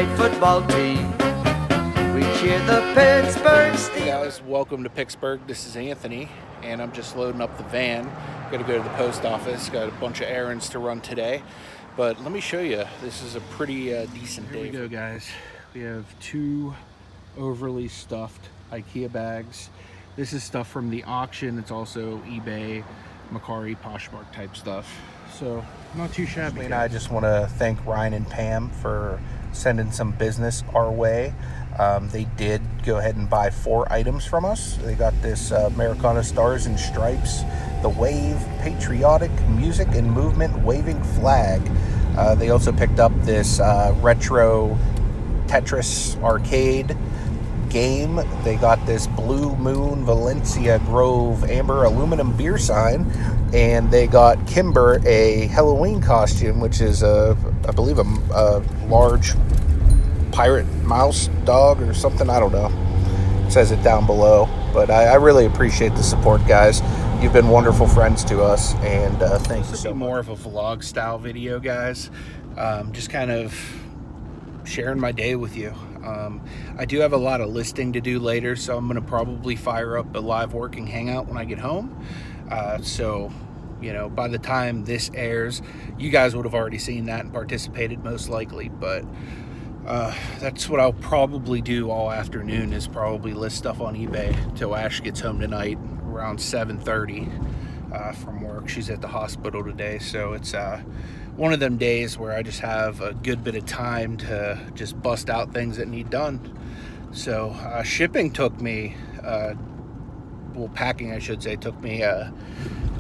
great football team. We cheer the Pittsburgh Steelers. Hey guys, welcome to Picksburgh. This is Anthony, and I'm just loading up the van. Got to go to the post office. Got a bunch of errands to run today. But let me show you. This is a pretty decent day. Here we go, guys. We have two overly stuffed Ikea bags. This is stuff from the auction. It's also eBay, Mercari, Poshmark type stuff. So not too shabby. And I just want to thank Ryan and Pam for sending some business our way. They did go ahead and buy 4 items from us. They got this Americana Stars and Stripes, the Wave Patriotic Music and Movement Waving Flag. They also picked up this retro Tetris arcade game. They got this Blue Moon Valencia Grove Amber aluminum beer sign, and they got Kimber a Halloween costume, which is I believe a large pirate mouse dog or something. I don't know. It says it down below, but I really appreciate the support, guys. You've been wonderful friends to us, and thank you so much. More of a vlog style video, guys. Just kind of sharing my day with you. I do have a lot of listing to do later, so I'm going to probably fire up a live working hangout when I get home. So, you know, by the time this airs, you guys would have already seen that and participated most likely. But that's what I'll probably do all afternoon, is probably list stuff on eBay till Ash gets home tonight around 7:30 from work. She's at the hospital today, so it's one of them days where I just have a good bit of time to just bust out things that need done. So shipping took me, well, packing I should say, took me a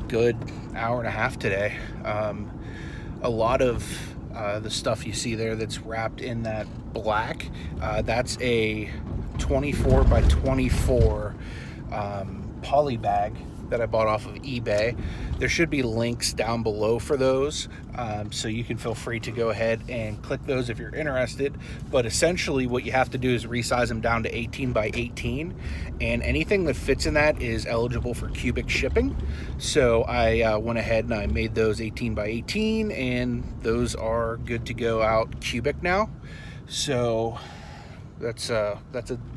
good hour and a half today. A lot of the stuff you see there that's wrapped in that black, that's a 24 by 24 poly bag that I bought off of eBay. There should be links down below for those, so you can feel free to go ahead and click those if you're interested. But essentially what you have to do is resize them down to 18 by 18, and anything that fits in that is eligible for cubic shipping. So I went ahead and I made those 18 by 18, and those are good to go out cubic now. So that's a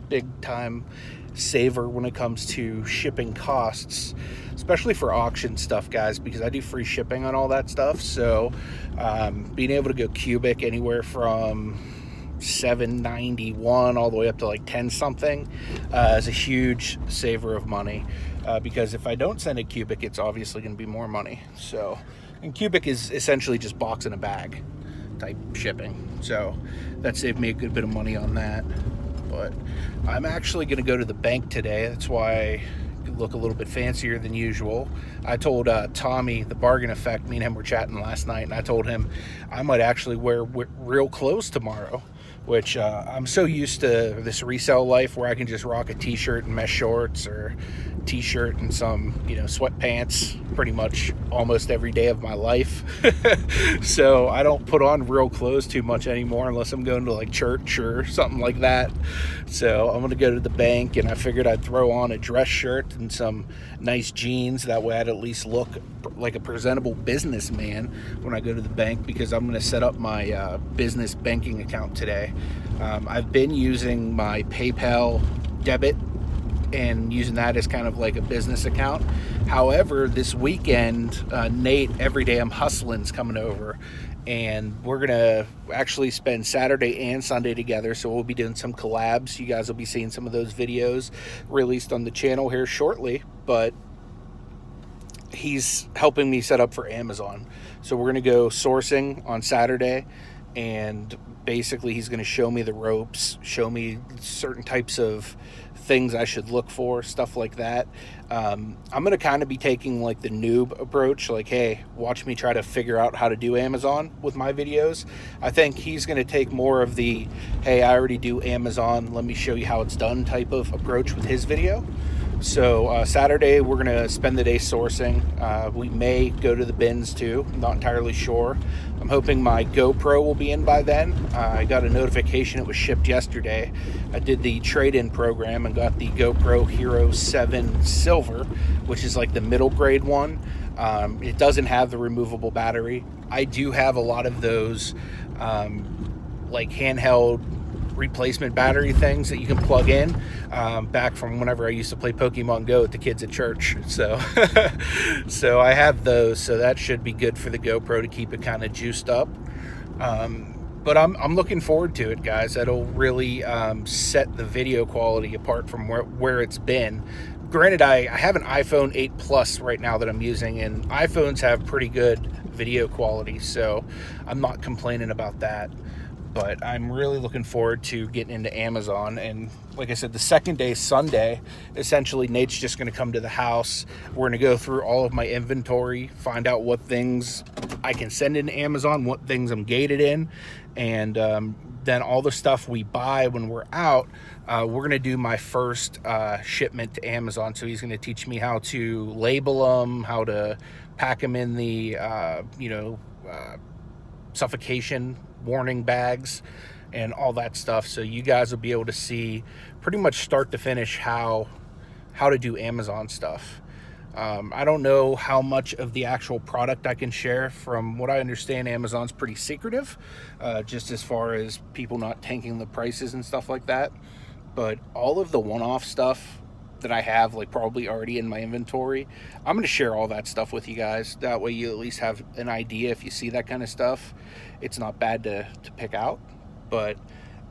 big time saver when it comes to shipping costs, especially for auction stuff, guys, because I do free shipping on all that stuff. So being able to go cubic anywhere from $7.91 all the way up to like 10 something is a huge saver of money, because if I don't send it cubic, it's obviously going to be more money. So, and cubic is essentially just box in a bag type shipping, so that saved me a good bit of money on that. But I'm actually going to go to the bank today. That's why I look a little bit fancier than usual. I told Tommy, the Bargain Effect, me and him were chatting last night, and I told him I might actually wear real clothes tomorrow, which I'm so used to this resale life where I can just rock a t-shirt and mesh shorts, or t-shirt and some, you know, sweatpants pretty much almost every day of my life. So I don't put on real clothes too much anymore unless I'm going to like church or something like that. So I'm going to go to the bank, and I figured I'd throw on a dress shirt and some nice jeans. That way I'd at least look like a presentable businessman when I go to the bank, because I'm going to set up my business banking account today. I've been using my PayPal debit and using that as kind of like a business account. However, this weekend, Nate, Everyday I'm Hustling's coming over, and we're gonna actually spend Saturday and Sunday together. So we'll be doing some collabs. You guys will be seeing some of those videos released on the channel here shortly. But he's helping me set up for Amazon. So we're gonna go sourcing on Saturday, and basically he's going to show me the ropes, show me certain types of things I should look for, stuff like that. I'm going to kind of be taking like the noob approach, like, hey, watch me try to figure out how to do Amazon with my videos. I think he's going to take more of the, hey, I already do Amazon, let me show you how it's done type of approach with his video. So Saturday we're going to spend the day sourcing. We may go to the bins too, not entirely sure. I'm hoping my GoPro will be in by then. I got a notification it was shipped yesterday. I did the trade-in program and got the GoPro Hero 7 Silver, which is like the middle grade one. It doesn't have the removable battery. I do have a lot of those like handheld replacement battery things that you can plug in, back from whenever I used to play Pokemon Go with the kids at church. So so I have those, so that should be good for the GoPro to keep it kind of juiced up. But I'm looking forward to it, guys. That'll really set the video quality apart from where it's been. Granted, I have an iPhone 8 Plus right now that I'm using, and iPhones have pretty good video quality, so I'm not complaining about that. But I'm really looking forward to getting into Amazon. And like I said, the second day, Sunday, essentially Nate's just going to come to the house. We're going to go through all of my inventory, find out what things I can send into Amazon, what things I'm gated in, and then all the stuff we buy when we're out, we're going to do my first shipment to Amazon. So he's going to teach me how to label them, how to pack them in the, suffocation warning bags and all that stuff. So you guys will be able to see pretty much start to finish how to do Amazon stuff. I don't know how much of the actual product I can share. From what I understand, Amazon's pretty secretive, just as far as people not tanking the prices and stuff like that. But all of the one-off stuff that I have, like, probably already in my inventory, I'm going to share all that stuff with you guys. That way you at least have an idea. If you see that kind of stuff, it's not bad to pick out. But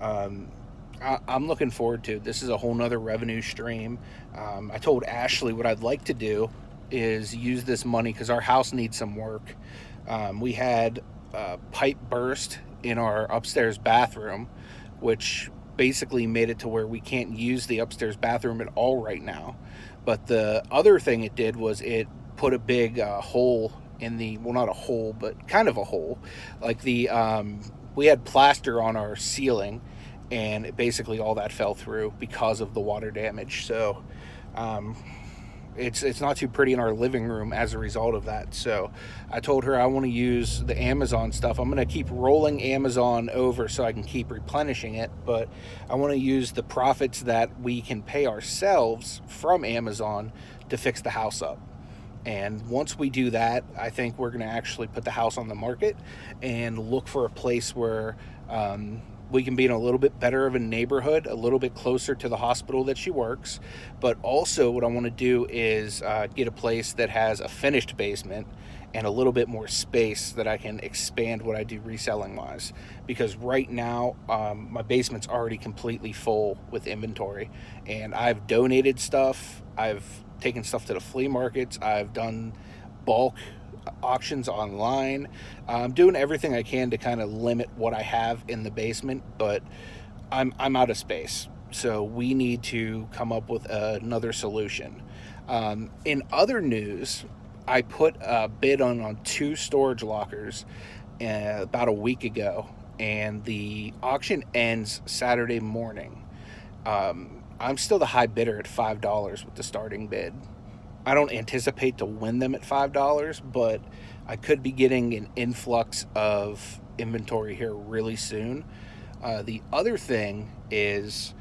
I'm looking forward to it. This is a whole nother revenue stream. I told Ashley what I'd like to do is use this money, because our house needs some work. We had a pipe burst in our upstairs bathroom, which basically made it to where we can't use the upstairs bathroom at all right now. But the other thing it did was it put a big hole in the, well, not a hole, but kind of a hole. Like the we had plaster on our ceiling, and basically all that fell through because of the water damage. So it's not too pretty in our living room as a result of that. So I told her I want to use the Amazon stuff. I'm going to keep rolling Amazon over so I can keep replenishing it, but I want to use the profits that we can pay ourselves from Amazon to fix the house up. And once we do that, I think we're going to actually put the house on the market and look for a place where we can be in a little bit better of a neighborhood, a little bit closer to the hospital that she works. But also what I want to do is get a place that has a finished basement and a little bit more space that I can expand what I do reselling wise. Because right now, my basement's already completely full with inventory, and I've donated stuff. I've taken stuff to the flea markets. I've done bulk auctions online. I'm doing everything I can to kind of limit what I have in the basement, but I'm out of space. So we need to come up with another solution. In other news, I put a bid on 2 storage lockers about a week ago, and the auction ends Saturday morning. I'm still the high bidder at $5 with the starting bid. I don't anticipate to win them at $5, but I could be getting an influx of inventory here really soon. The other thing is,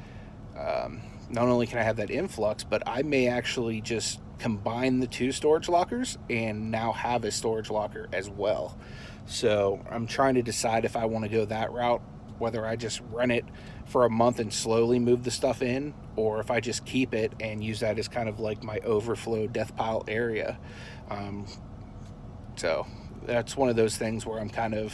not only can I have that influx, but I may actually just combine the 2 storage lockers and now have a storage locker as well. So I'm trying to decide if I want to go that route, whether I just rent it for a month and slowly move the stuff in, or if I just keep it and use that as kind of like my overflow death pile area. So that's one of those things where I'm kind of,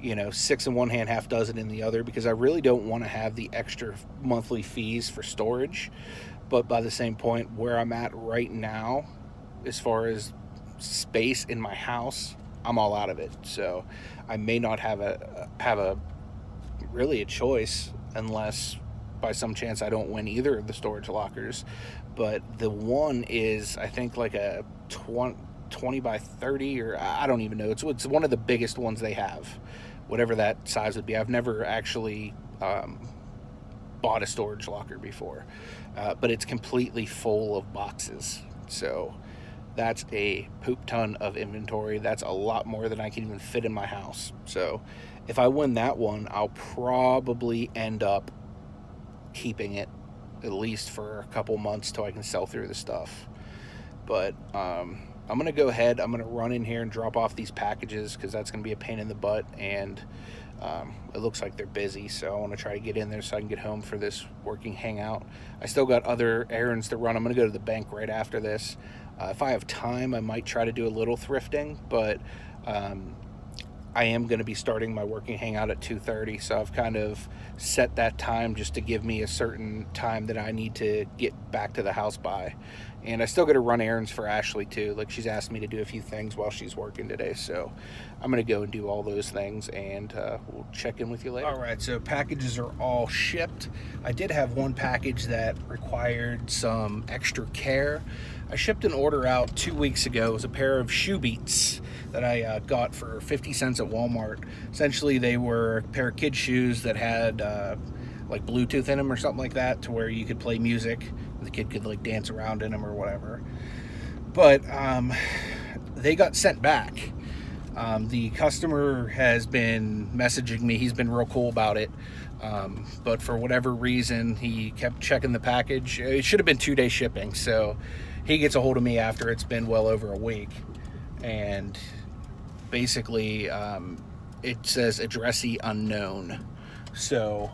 6 in one hand, half dozen in the other, because I really don't want to have the extra monthly fees for storage. But by the same point, where I'm at right now, as far as space in my house, I'm all out of it. So I may not have a really a choice, unless by some chance I don't win either of the storage lockers. But the one is, I think, like a 20 by 30, or I don't even know. It's one of the biggest ones they have, whatever that size would be. I've never actually bought a storage locker before, but it's completely full of boxes. So that's a poop ton of inventory. That's a lot more than I can even fit in my house. So if I win that one, I'll probably end up keeping it at least for a couple months till I can sell through the stuff. But I'm going to go ahead. I'm going to run in here and drop off these packages, because that's going to be a pain in the butt. And It looks like they're busy, so I want to try to get in there so I can get home for this working hangout. I still got other errands to run. I'm going to go to the bank right after this. If I have time, I might try to do a little thrifting, but I am going to be starting my working hangout at 2:30, so I've kind of set that time just to give me a certain time that I need to get back to the house by. And I still got to run errands for Ashley too. Like, she's asked me to do a few things while she's working today, so I'm going to go and do all those things, and we'll check in with you later. All right, so packages are all shipped. I did have one package that required some extra care. I shipped an order out 2 weeks ago. It was a pair of shoe beats that I got for 50 cents at Walmart. Essentially, they were a pair of kids' shoes that had like Bluetooth in them or something like that, to where you could play music. The kid could like dance around in them or whatever. But they got sent back. The customer has been messaging me. He's been real cool about it. But for whatever reason, he kept checking the package. It should have been 2-day shipping. So he gets a hold of me after it's been well over a week. And basically, it says addressee unknown. So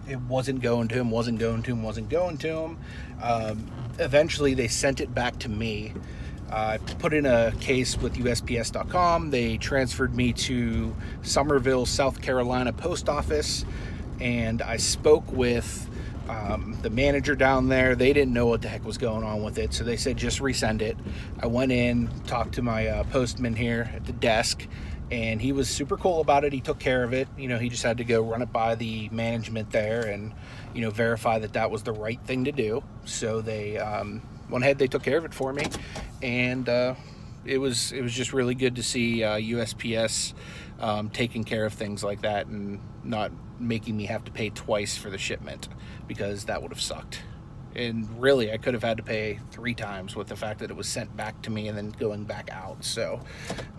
it wasn't going to him. Eventually, they sent it back to me. I put in a case with USPS.com. They transferred me to Somerville, South Carolina post office, and I spoke with the manager down there. They didn't know what the heck was going on with it, so they said just resend it. I went in, talked to my postman here at the desk, and he was super cool about it. He took care of it. You know, he just had to go run it by the management there and, you know, verify that that was the right thing to do. So they went ahead, they took care of it for me, and it was just really good to see USPS taking care of things like that and not making me have to pay twice for the shipment, because that would have sucked. And really, I could have had to pay 3 times with the fact that it was sent back to me and then going back out. So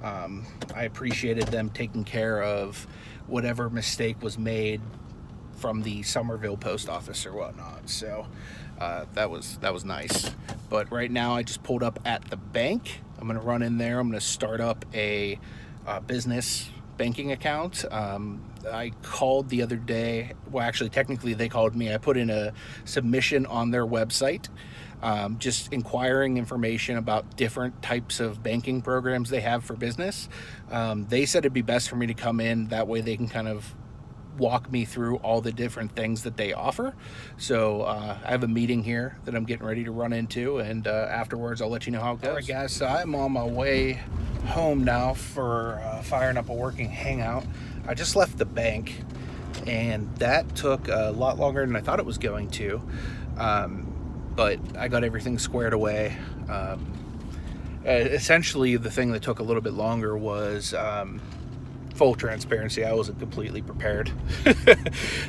I appreciated them taking care of whatever mistake was made from the Somerville post office or whatnot. So that was nice. But right now, I just pulled up at the bank. I'm going to run in there. I'm going to start up a business banking account. I called the other day. Well, actually, technically, they called me. I put in a submission on their website, just inquiring information about different types of banking programs they have for business. They said it'd be best for me to come in. That way they can kind of walk me through all the different things that they offer. So I have a meeting here that I'm getting ready to run into, and afterwards I'll let you know how it goes. All right, guys, so I'm on my way home now for firing up a working hangout. I just left the bank, and that took a lot longer than I thought it was going to, but I got everything squared away. Essentially, the thing that took a little bit longer was full transparency. I wasn't completely prepared.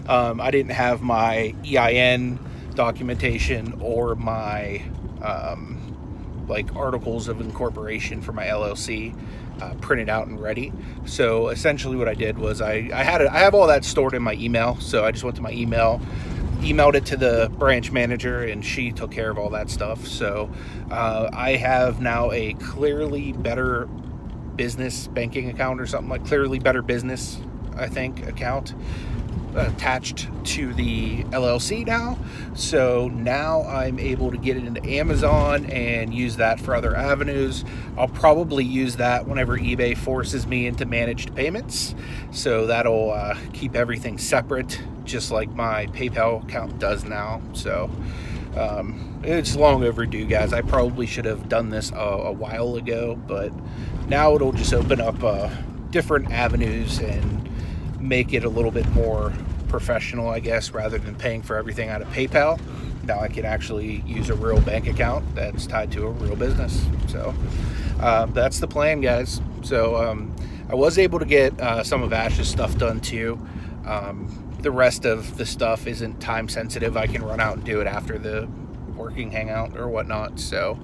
I didn't have my EIN documentation or my like articles of incorporation for my LLC printed out and ready. So essentially what I did was I have all that stored in my email. So I just went to my email, emailed it to the branch manager, and she took care of all that stuff. So I have now a Clearly Better Business banking account, or something like Clearly Better Business, I think, account attached to the LLC now. So now I'm able to get it into Amazon and use that for other avenues. I'll probably use that whenever eBay forces me into managed payments. So that'll keep everything separate, just like my PayPal account does now. So it's long overdue, guys. I probably should have done this a while ago, but now it'll just open up different avenues and make it a little bit more professional, I guess, rather than paying for everything out of PayPal. Now I can actually use a real bank account that's tied to a real business. So that's the plan, guys. So I was able to get some of Ash's stuff done too. The rest of the stuff isn't time sensitive. I can run out and do it after the working hangout or whatnot. So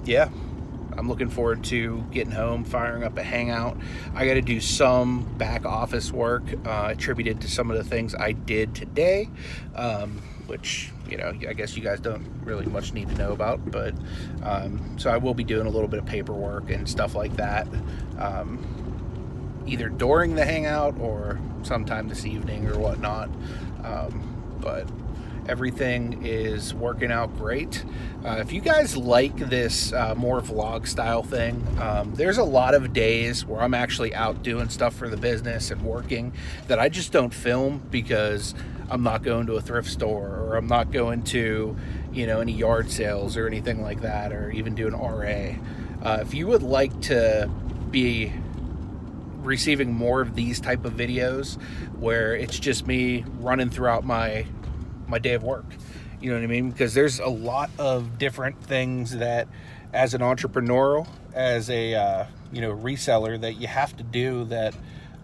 yeah, I'm looking forward to getting home, firing up a hangout. I got to do some back office work attributed to some of the things I did today, which, you know, I guess you guys don't really much need to know about. But so I will be doing a little bit of paperwork and stuff like that. either during the hangout or sometime this evening or whatnot. But everything is working out great. If you guys like this more vlog style thing, there's a lot of days where I'm actually out doing stuff for the business and working that I just don't film because I'm not going to a thrift store, or I'm not going to, you know, any yard sales or anything like that, or even doing RA. If you would like to be receiving more of these type of videos where it's just me running throughout my day of work, you know what I mean? Because there's a lot of different things that as an entrepreneur, as a you know, reseller, that you have to do that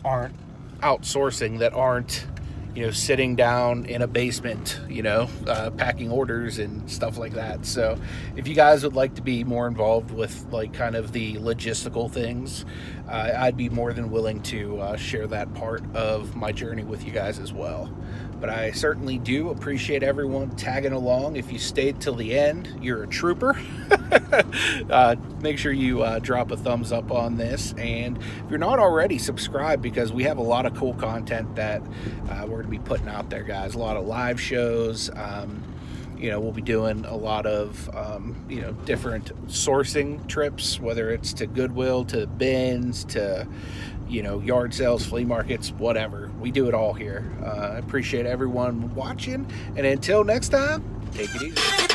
aren't outsourcing, that aren't, you know, sitting down in a basement, you know, packing orders and stuff like that. So if you guys would like to be more involved with like kind of the logistical things, I'd be more than willing to share that part of my journey with you guys as well. But I certainly do appreciate everyone tagging along. If you stayed till the end, you're a trooper. Make sure you drop a thumbs up on this, and if you're not already, subscribe, because we have a lot of cool content that we're going to be putting out there, guys. A lot of live shows. You know, we'll be doing a lot of you know, different sourcing trips, whether it's to Goodwill, to bins, to, you know, yard sales, flea markets, whatever. We do it all here. I appreciate everyone watching, and until next time, take it easy.